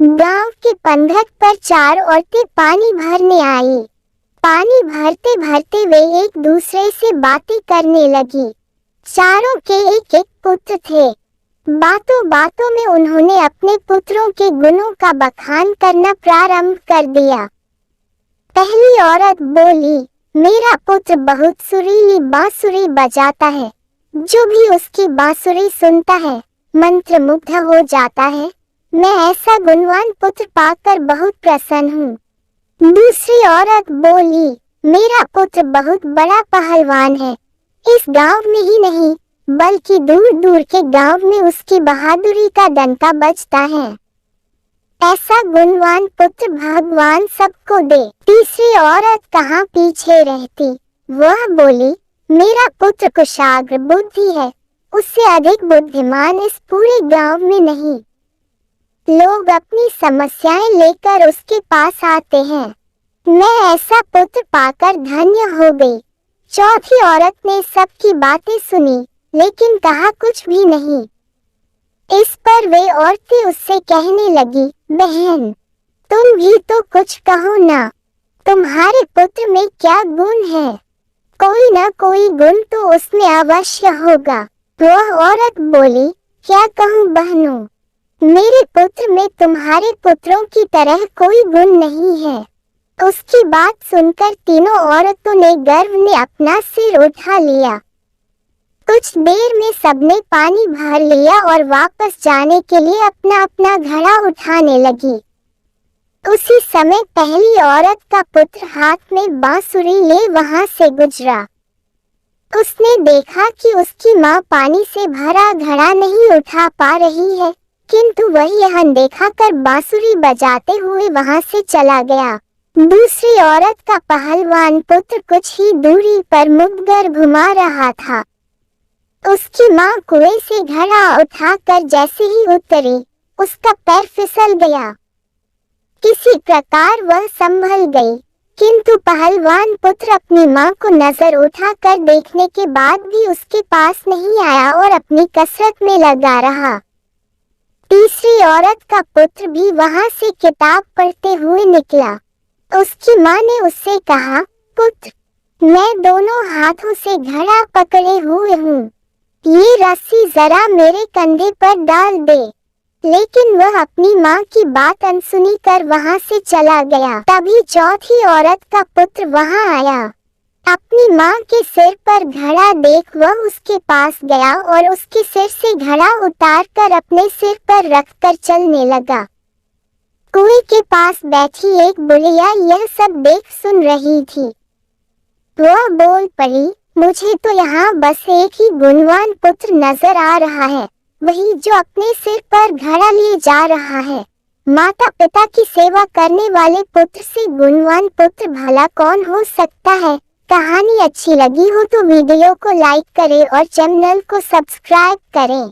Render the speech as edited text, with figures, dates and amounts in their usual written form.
गांव के बंधक पर 4 औरतें पानी भरने आई। पानी भरते भरते वे एक दूसरे से बातें करने लगी। चारों के एक एक पुत्र थे। बातों बातों में उन्होंने अपने पुत्रों के गुणों का बखान करना प्रारंभ कर दिया। पहली औरत बोली, मेरा पुत्र बहुत सुरीली बांसुरी बजाता है। जो भी उसकी बांसुरी सुनता है मंत्रमुग्ध हो जाता है। मैं ऐसा गुणवान पुत्र पाकर बहुत प्रसन्न हूँ। दूसरी औरत बोली, मेरा पुत्र बहुत बड़ा पहलवान है। इस गांव में ही नहीं बल्कि दूर दूर के गांव में उसकी बहादुरी का डंका बजता है। ऐसा गुणवान पुत्र भगवान सबको दे। तीसरी औरत कहाँ पीछे रहती। वह बोली, मेरा पुत्र कुशाग्र बुद्धि है। उससे अधिक बुद्धिमान इस पूरे गांव में नहीं। लोग अपनी समस्याएं लेकर उसके पास आते हैं। मैं ऐसा पुत्र पाकर धन्य हो गई। चौथी औरत ने सबकी बातें सुनी लेकिन कहा कुछ भी नहीं। इस पर वे औरतें उससे कहने लगी, बहन तुम भी तो कुछ कहो ना। तुम्हारे पुत्र में क्या गुण है? कोई न कोई गुण तो उसमें अवश्य होगा। वह औरत बोली, क्या कहूँ बहनों, मेरे पुत्र में तुम्हारे पुत्रों की तरह कोई गुण नहीं है। उसकी बात सुनकर तीनों औरतों ने गर्व में अपना सिर उठा लिया। कुछ देर में सबने पानी भर लिया और वापस जाने के लिए अपना अपना घड़ा उठाने लगी। उसी समय पहली औरत का पुत्र हाथ में बांसुरी ले वहां से गुजरा। उसने देखा कि उसकी माँ पानी से भरा घड़ा नहीं उठा पा रही है, किंतु वह यह अनदेखा कर बांसुरी बजाते हुए वहां से चला गया। दूसरी औरत का पहलवान पुत्र कुछ ही दूरी पर मुखगर घुमा रहा था। उसकी माँ कुएं से घड़ा उठाकर जैसे ही उतरी, उसका पैर फिसल गया। किसी प्रकार वह संभल गई, किंतु पहलवान पुत्र अपनी माँ को नजर उठाकर देखने के बाद भी उसके पास नहीं आया और अपनी कसरत में लगा रहा। तीसरी औरत का पुत्र भी वहां से किताब पढ़ते हुए निकला। उसकी माँ ने उससे कहा, पुत्र मैं दोनों हाथों से घड़ा पकड़े हुए हूँ, ये रस्सी जरा मेरे कंधे पर डाल दे। लेकिन वह अपनी माँ की बात अनसुनी कर वहां से चला गया। तभी चौथी औरत का पुत्र वहां आया। अपनी माँ के सिर पर घड़ा देख वह उसके पास गया और उसके सिर से घड़ा उतार कर अपने सिर पर रखकर चलने लगा। कुएं के पास बैठी एक बुढ़िया यह सब देख सुन रही थी। वह बोल पड़ी, मुझे तो यहाँ बस एक ही गुणवान पुत्र नजर आ रहा है, वही जो अपने सिर पर घड़ा लिए जा रहा है। माता पिता की सेवा करने वाले पुत्र से गुणवान पुत्र भला कौन हो सकता है। कहानी अच्छी लगी हो तो वीडियो को लाइक करें और चैनल को सब्सक्राइब करें।